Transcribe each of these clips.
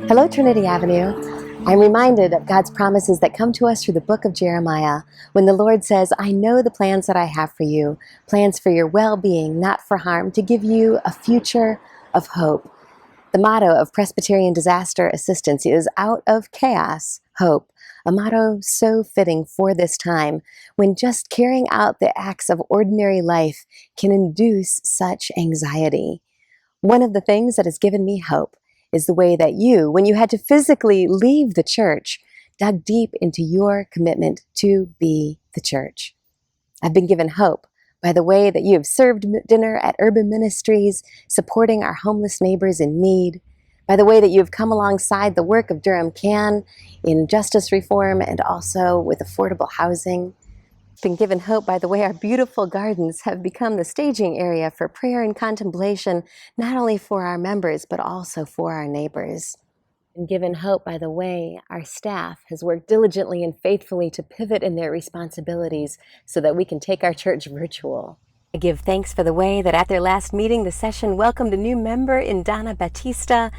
Hello, Trinity Avenue. I'm reminded of God's promises that come to us through the book of Jeremiah, when the Lord says, I know the plans that I have for you, plans for your well-being, not for harm, to give you a future of hope. The motto of Presbyterian disaster assistance is out of chaos, hope, a motto so fitting for this time, when just carrying out the acts of ordinary life can induce such anxiety. One of the things that has given me hope is the way that you, when you had to physically leave the church, dug deep into your commitment to be the church. I've been given hope by the way that you have served dinner at Urban Ministries, supporting our homeless neighbors in need, by the way that you have come alongside the work of Durham Can in justice reform and also with affordable housing. Been given hope by the way our beautiful gardens have become the staging area for prayer and contemplation, not only for our members, but also for our neighbors. Been given hope by the way our staff has worked diligently and faithfully to pivot in their responsibilities so that we can take our church virtual. I give thanks for the way that at their last meeting, the session welcomed a new member in Donna Batista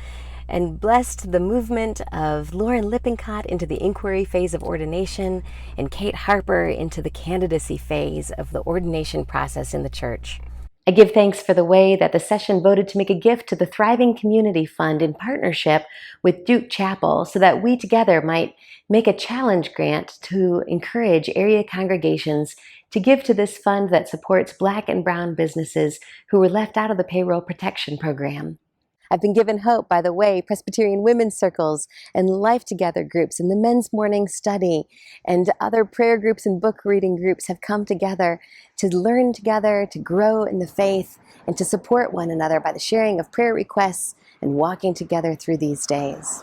and blessed the movement of Lauren Lippincott into the inquiry phase of ordination and Kate Harper into the candidacy phase of the ordination process in the church. I give thanks for the way that the session voted to make a gift to the Thriving Community Fund in partnership with Duke Chapel so that we together might make a challenge grant to encourage area congregations to give to this fund that supports Black and brown businesses who were left out of the payroll protection program. I've been given hope by the way Presbyterian women's circles and Life Together groups and the men's morning study and other prayer groups and book reading groups have come together to learn together, to grow in the faith, and to support one another by the sharing of prayer requests and walking together through these days.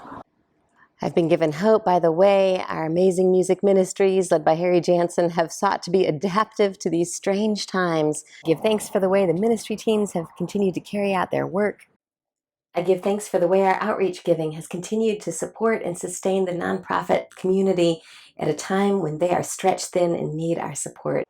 I've been given hope by the way our amazing music ministries, led by Harry Jansen, have sought to be adaptive to these strange times. I give thanks for the way the ministry teams have continued to carry out their work. I give thanks for the way our outreach giving has continued to support and sustain the nonprofit community at a time when they are stretched thin and need our support.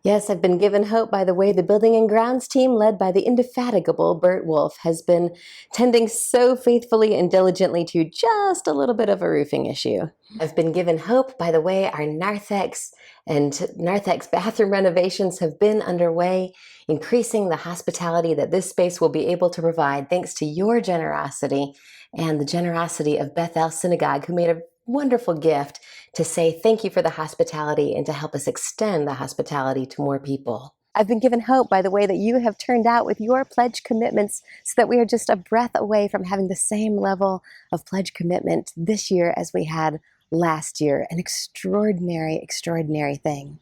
Yes, I've been given hope by the way the building and grounds team, led by the indefatigable Bert Wolf, has been tending so faithfully and diligently to just a little bit of a roofing issue. I've been given hope by the way our narthex and narthex bathroom renovations have been underway, increasing the hospitality that this space will be able to provide thanks to your generosity and the generosity of Bethel Synagogue, who made a wonderful gift to say thank you for the hospitality and to help us extend the hospitality to more people. I've been given hope by the way that you have turned out with your pledge commitments so that we are just a breath away from having the same level of pledge commitment this year as we had last year. An extraordinary, extraordinary thing.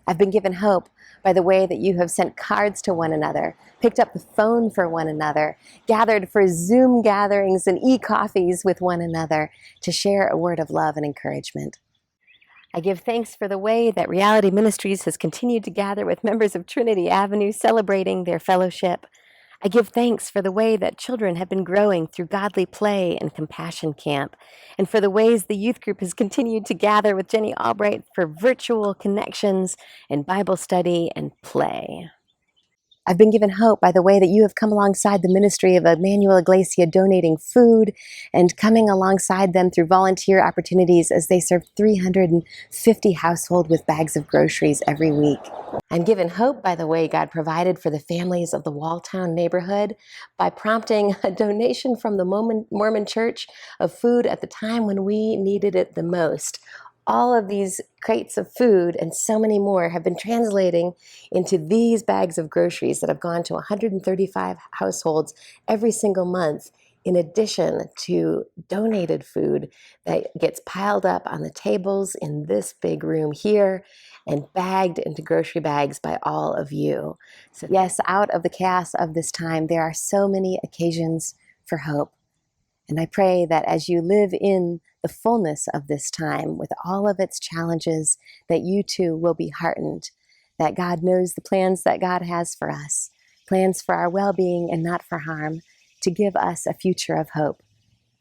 I've been given hope by the way that you have sent cards to one another, picked up the phone for one another, gathered for Zoom gatherings and e-coffees with one another to share a word of love and encouragement. I give thanks for the way that Reality Ministries has continued to gather with members of Trinity Avenue, celebrating their fellowship. I give thanks for the way that children have been growing through godly play and compassion camp, and for the ways the youth group has continued to gather with Jenny Albright for virtual connections and Bible study and play. I've been given hope by the way that you have come alongside the ministry of Emmanuel Iglesia, donating food and coming alongside them through volunteer opportunities as they serve 350 households with bags of groceries every week. I'm given hope by the way God provided for the families of the Walltown neighborhood by prompting a donation from the Mormon Church of food at the time when we needed it the most. All of these crates of food and so many more have been translating into these bags of groceries that have gone to 135 households every single month, in addition to donated food that gets piled up on the tables in this big room here and bagged into grocery bags by all of you. So yes, out of the chaos of this time, there are so many occasions for hope. And I pray that as you live in the fullness of this time with all of its challenges, that you too will be heartened, that God knows the plans that God has for us, plans for our well-being and not for harm, to give us a future of hope.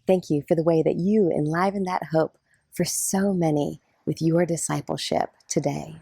Thank you for the way that you enliven that hope for so many with your discipleship today.